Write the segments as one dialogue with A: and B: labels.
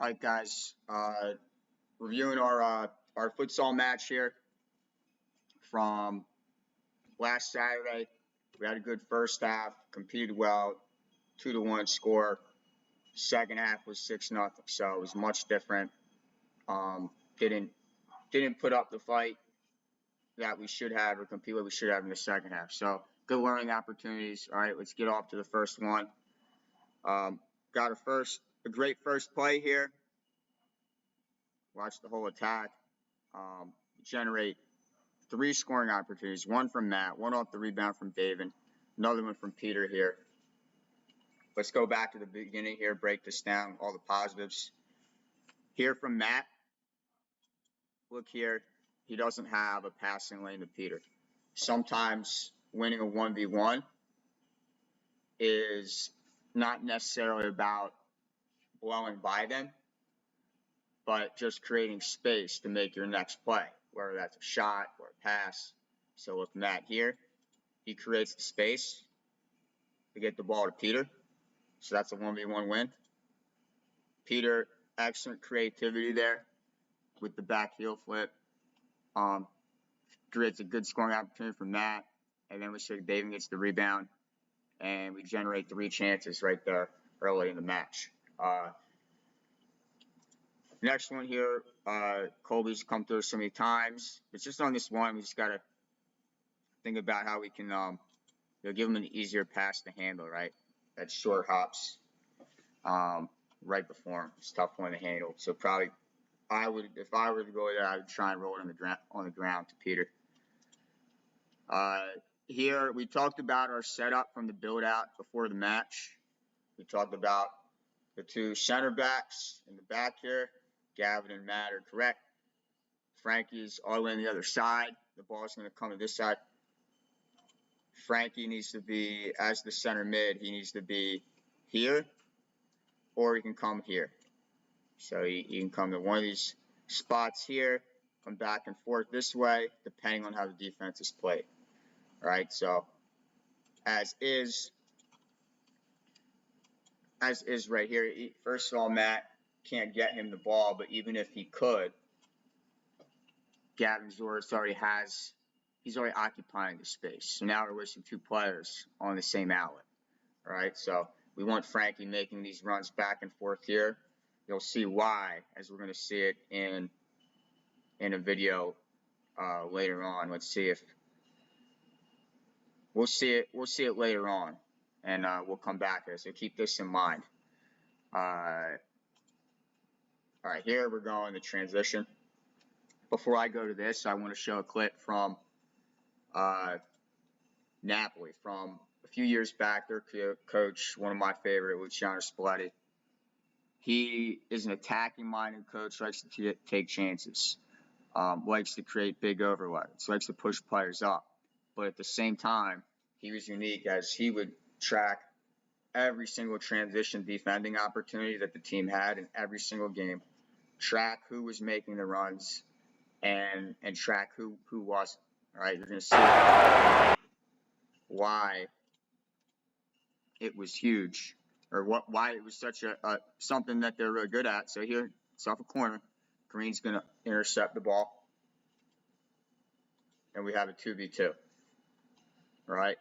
A: All right, guys. Reviewing our futsal match here from last Saturday. We had a good first half, competed well, 2-1 score. Second half was 6-0, so it was much different. Didn't put up the fight that we should have or compete what we should have in the second half. So good learning opportunities. All right, let's get off to the first one. Got a great first play here. Watch the whole attack. Generate 3 scoring opportunities. One from Matt, one off the rebound from David, another one from Peter here. Let's go back to the beginning here, break this down, all the positives. Here from Matt, look here, he doesn't have a passing lane to Peter. Sometimes winning a 1v1 is not necessarily about blowing by them, but just creating space to make your next play, whether that's a shot or a pass. So with Matt here, he creates the space to get the ball to Peter. So that's a 1v1 win. Peter, excellent creativity there with the back heel flip. Creates a good scoring opportunity for Matt. And then we see David gets the rebound. And we generate 3 chances right there early in the match. Next one here, Colby's come through so many times. It's just on this one, we just got to think about how we can give him an easier pass to handle, right? That short hops right before him. It's a tough one to handle. So probably if I were to go there, I would try and roll it on the ground to Peter. Here, we talked about our setup from the build-out before the match. We talked about the 2 center backs in the back here. Gavin and Matt are correct. Frankie's all the way on the other side. The ball's going to come to this side. Frankie needs to be, as the center mid, he needs to be here, or he can come here. So he can come to one of these spots here, come back and forth this way, depending on how the defense is played. All right, so as is right here. First of all, Matt can't get him the ball, but even if he could, Gavin Zoris he's already occupying the space. So now we're wasting 2 players on the same outlet. All right, so we want Frankie making these runs back and forth here. You'll see why, as we're going to see it in a video later on. Let's see if we'll see it later on, and we'll come back here. So keep this in mind. All right, here we're going to transition. Before I go to this, I want to show a clip from Napoli from a few years back. Their coach, one of my favorite, Luciano Spalletti. He is an attacking-minded coach, likes to take chances, likes to create big overloads, likes to push players up. But at the same time, he was unique as he would track every single transition defending opportunity that the team had in every single game, track who was making the runs, and track who wasn't. All right, you're going to see why it was huge, or why it was such something that they're really good at. So here, it's off a corner. Green's going to intercept the ball, and we have a 2v2. All right,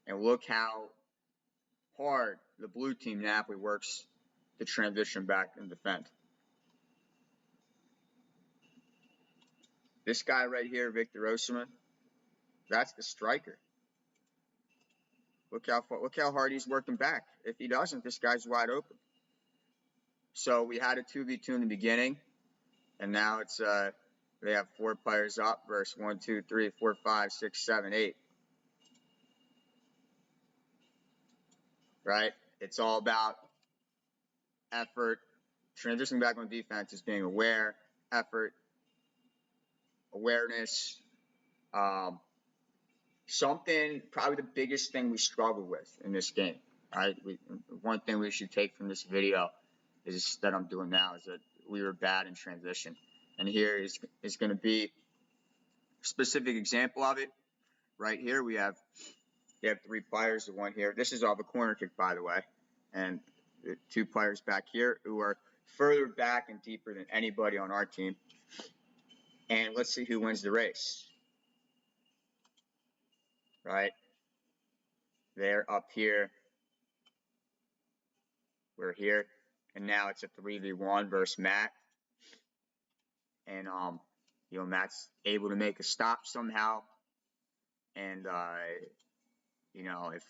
A: and look how hard the blue team Napoli works to transition back and defend. This guy right here, Victor Osimhen, that's the striker. Look how hard he's working back. If he doesn't, this guy's wide open. So we had a 2v2 in the beginning, and now it's they have 4 players up versus 1, 2, 3, 4, 5, 6, 7, 8. Right? It's all about effort. Transitioning back on defense is being aware, effort, awareness. Probably the biggest thing we struggle with in this game. Right? One thing we should take from this video is that I'm doing now is that we were bad in transition. And here is going to be a specific example of it. Right here we have 3 players. The one here. This is off a corner kick, by the way. And the 2 players back here who are further back and deeper than anybody on our team. And let's see who wins the race. Right? They're up here. We're here. And now it's a 3v1 versus Matt. And, Matt's able to make a stop somehow. And, if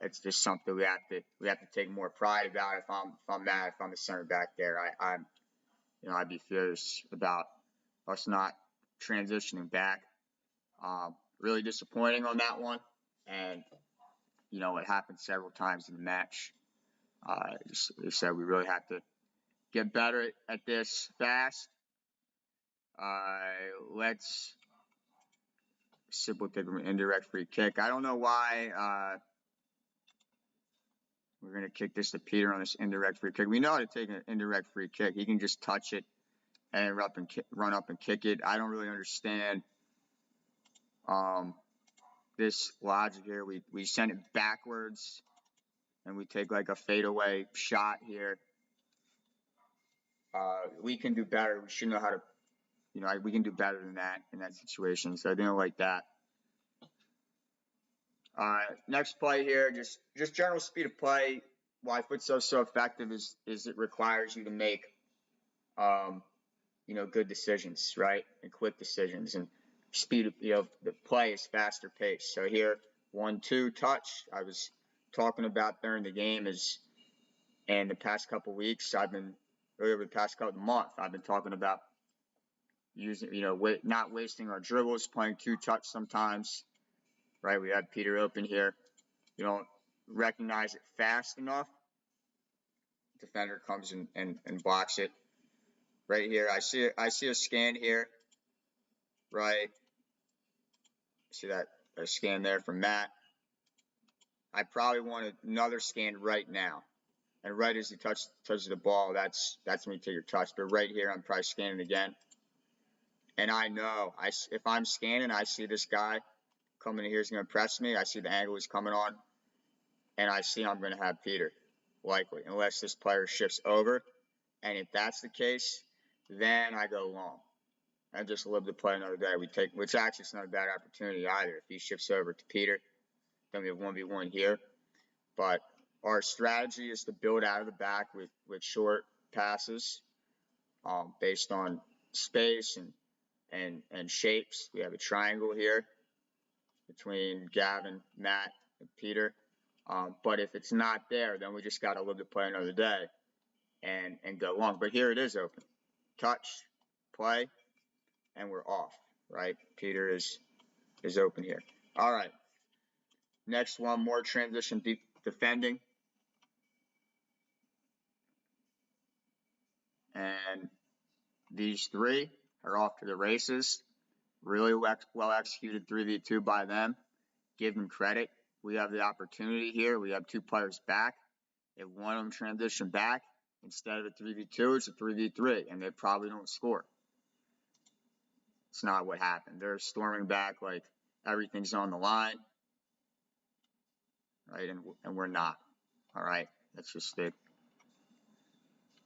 A: it's just something we have to take more pride about. If I'm Matt, if I'm the center back there, I'd be furious about us not transitioning back. Really disappointing on that one. And, it happened several times in the match. They said we really have to get better at this fast. Let's simple take an indirect free kick. I don't know why we're going to kick this to Peter on this indirect free kick. We know how to take an indirect free kick. He can just touch it and run up and kick it. I don't really understand this logic here. We send it backwards and we take like a fadeaway shot here. We can do better. We should know how to, we can do better than that in that situation. So I didn't like that. Next play here, just general speed of play. Why futsal is so effective is it requires you to make, good decisions, right, and quick decisions, and speed of, the play is faster paced. So here, 1-2 touch. I was talking about during the game and the past couple weeks, over the past couple months, I've been talking about using, not wasting our dribbles, playing 2-touch sometimes. Right, we have Peter open here. You don't recognize it fast enough. Defender comes and blocks it. Right here, I see a scan here. Right, see that a scan there from Matt. I probably want another scan right now. And right as he touches the ball, that's when you take your touch. But right here, I'm probably scanning again. And I know, if I'm scanning, I see this guy coming in here is going to press me. I see the angle he's coming on. And I see I'm going to have Peter, likely, unless this player shifts over. And if that's the case, then I go long. I just live to play another day. Which actually is not a bad opportunity either. If he shifts over to Peter, then we have 1v1 here. But our strategy is to build out of the back with short passes based on space and shapes. We have a triangle here between Gavin, Matt, and Peter. But if it's not there, then we just got to live to play another day and go long. But here it is open. Touch, play, and we're off, right? Peter is open here. All right. Next one, more transition defending. And these three are off to the races. Really well executed 3v2 by them. Give them credit. We have the opportunity here. We have two players back. If one of them transition back, instead of a 3v2, it's a 3v3, and they probably don't score. It's not what happened. They're storming back like everything's on the line, right? And we're not. All right, that's just it.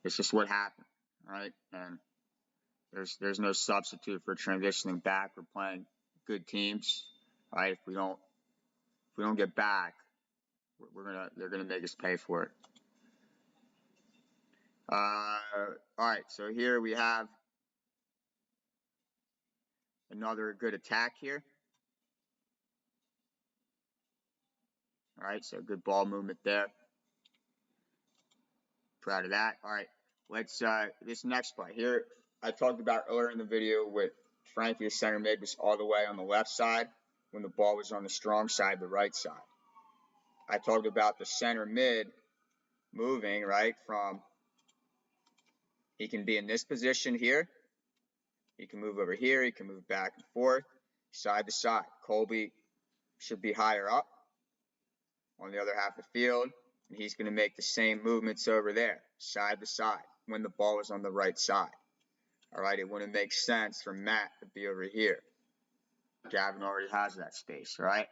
A: It's just what happened, right? And there's no substitute for transitioning back. We're playing good teams, right? If we don't get back, they're gonna make us pay for it. All right, so here we have another good attack here. All right, so good ball movement there. Proud of that. All right, let's this next play here. I talked about earlier in the video with Frankie, the center mid was all the way on the left side when the ball was on the strong side, the right side. I talked about the center mid moving, right, from, he can be in this position here. He can move over here. He can move back and forth, side to side. Colby should be higher up on the other half of the field, and he's going to make the same movements over there, side to side, when the ball is on the right side. All right, it wouldn't make sense for Matt to be over here. Gavin already has that space, right?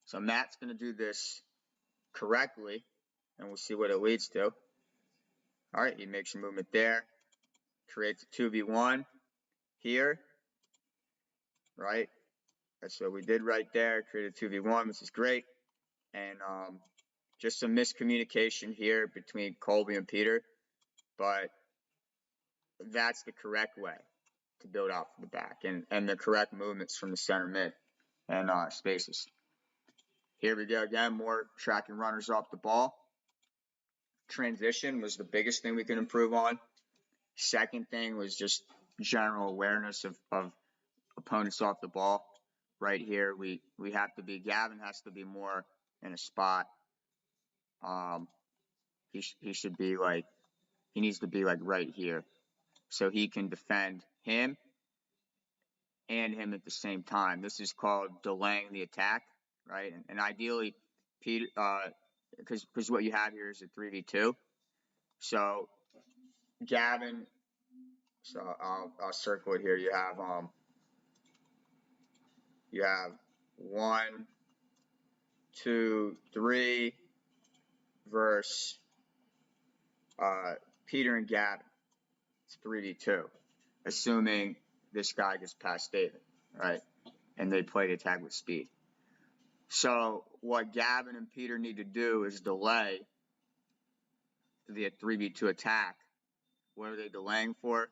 A: So Matt's going to do this correctly, and we'll see what it leads to. All right, he makes a movement there. creates a 2v1 here, right? That's what we did right there, created a 2v1, which is great. And just some miscommunication here between Colby and Peter, but that's the correct way to build out from the back, and the correct movements from the center mid and spaces. Here we go again, more tracking runners off the ball. Transition was the biggest thing we could improve on. Second thing was just general awareness of opponents off the ball. Right here, we have to be, Gavin has to be more in a spot. He should be like, he needs to be like right here, so he can defend him and him at the same time. This is called delaying the attack, right? And ideally, Peter, because what you have here is a 3v2. So Gavin, so I'll circle it here. You have 1, 2, 3 versus Peter and Gavin. It's 3v2, assuming this guy gets past David, right? And they play the attack with speed. So what Gavin and Peter need to do is delay the 3v2 attack. What are they delaying for?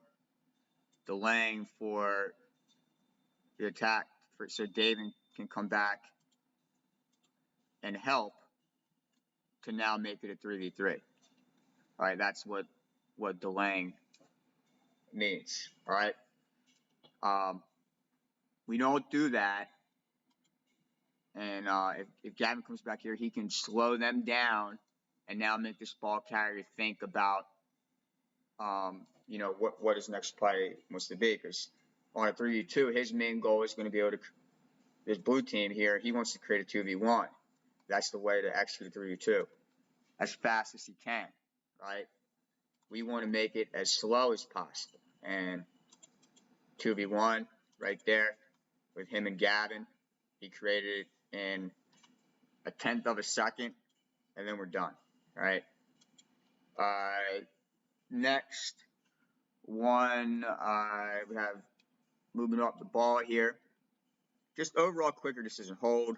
A: Delaying for the attack so David can come back and help to now make it a 3v3. All right, that's what delaying means. All right. We don't do that. And if Gavin comes back here, he can slow them down and now make this ball carrier think about, what his next play wants to be. Because on a 3v2, his main goal is going to be able to, this blue team here, he wants to create a 2v1. That's the way to execute a 3v2 as fast as he can, right? We want to make it as slow as possible. And 2v1 right there with him and Gavin. He created it in a 1/10 of a second, and then we're done, right? Next one, we have moving up the ball here. Just overall quicker decision. Hold.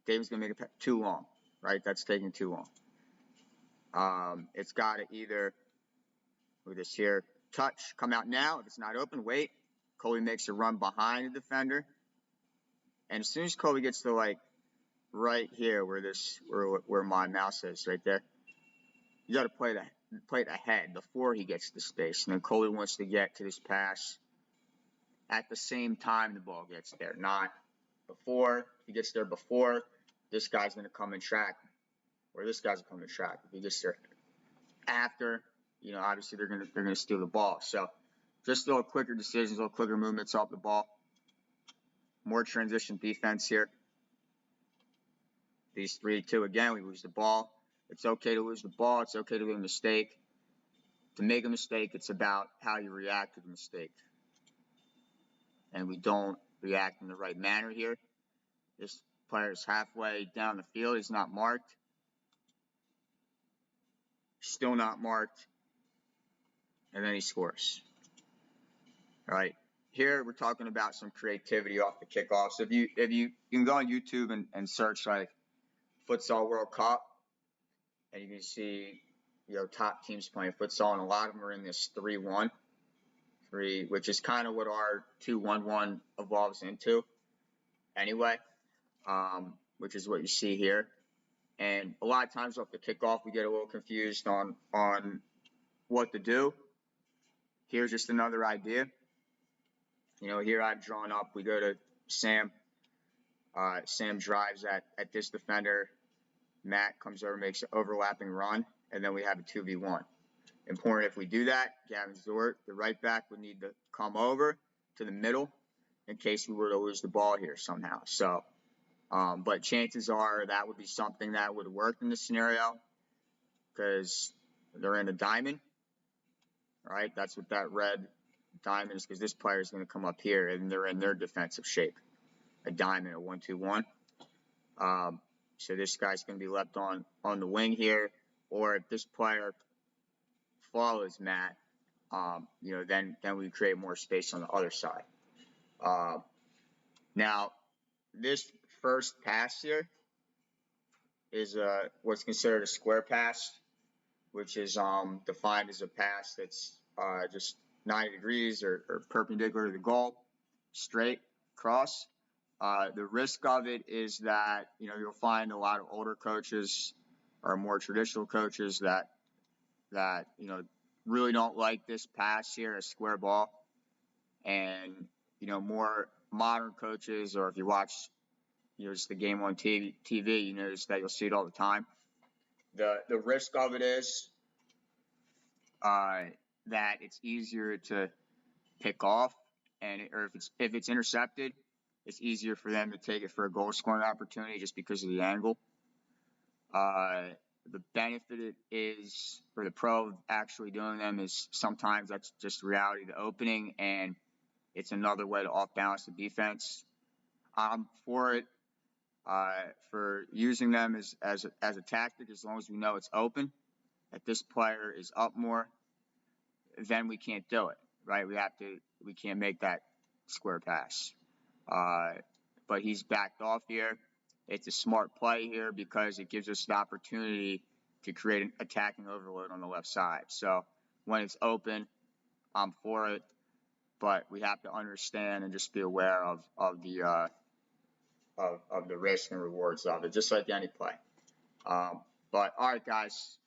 A: David's going to make it too long, right? That's taking too long. It's got to either, with this here, touch, come out now. If it's not open, wait. Colby makes a run behind the defender. And as soon as Colby gets to like right here where my mouse is, right there, you got to play it ahead before he gets to space. And then Colby wants to get to this pass at the same time the ball gets there, not before. If he gets there before, this guy's going to come and track him, or this guy's going to come and track him. If he gets there after, obviously they're going to steal the ball. So just a little quicker decisions, a little quicker movements off the ball. More transition defense here. These 3-2, again, we lose the ball. It's okay to lose the ball. It's okay to make a mistake. To make a mistake, it's about how you react to the mistake. And we don't react in the right manner here. This player is halfway down the field. He's not marked. Still not marked. And then he scores. All right. Here we're talking about some creativity off the kickoff. So if you can go on YouTube and search like Futsal World Cup, and you can see top teams playing futsal, and a lot of them are in this 3-1, which is kind of what our 2-1-1 evolves into, anyway. Which is what you see here. And a lot of times off the kickoff, we get a little confused on what to do. Here's just another idea. Here I've drawn up, we go to Sam. Sam drives at this defender. Matt comes over, makes an overlapping run, and then we have a 2v1. Important if we do that, Gavin Zort, the right back, would need to come over to the middle in case we were to lose the ball here somehow. So, but chances are that would be something that would work in this scenario because they're in a diamond, right? That's what that red diamond is, because this player is going to come up here and they're in their defensive shape. A diamond, a 1-2-1. So this guy's going to be left on the wing here, or if this player follows Matt, then we create more space on the other side. Now, this first pass here is what's considered a square pass, which is defined as a pass that's just 90 degrees or perpendicular to the goal, straight across. The risk of it is that you'll find a lot of older coaches or more traditional coaches that really don't like this pass here, a square ball, and more modern coaches, or if you watch just the game on TV, you notice that you'll see it all the time. The risk of it is that it's easier to pick off, or if it's intercepted, it's easier for them to take it for a goal scoring opportunity just because of the angle. The benefit is for the pro of actually doing them is sometimes that's just reality of the opening, and it's another way to off balance the defense. I'm for it, for using them as a tactic, as long as we know it's open, that this player is up more, then we can't do it, right? We can't make that square pass. But he's backed off here. It's a smart play here because it gives us the opportunity to create an attacking overload on the left side. So when it's open, I'm for it, but we have to understand and just be aware of the risks and rewards of it, just like any play. But all right, guys,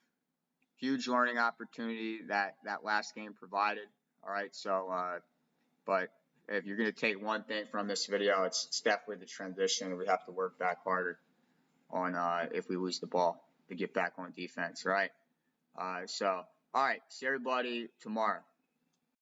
A: huge learning opportunity that last game provided. All right, so but if you're going to take one thing from this video, it's definitely the transition. We have to work back harder on if we lose the ball to get back on defense, right? So, all right, see everybody tomorrow.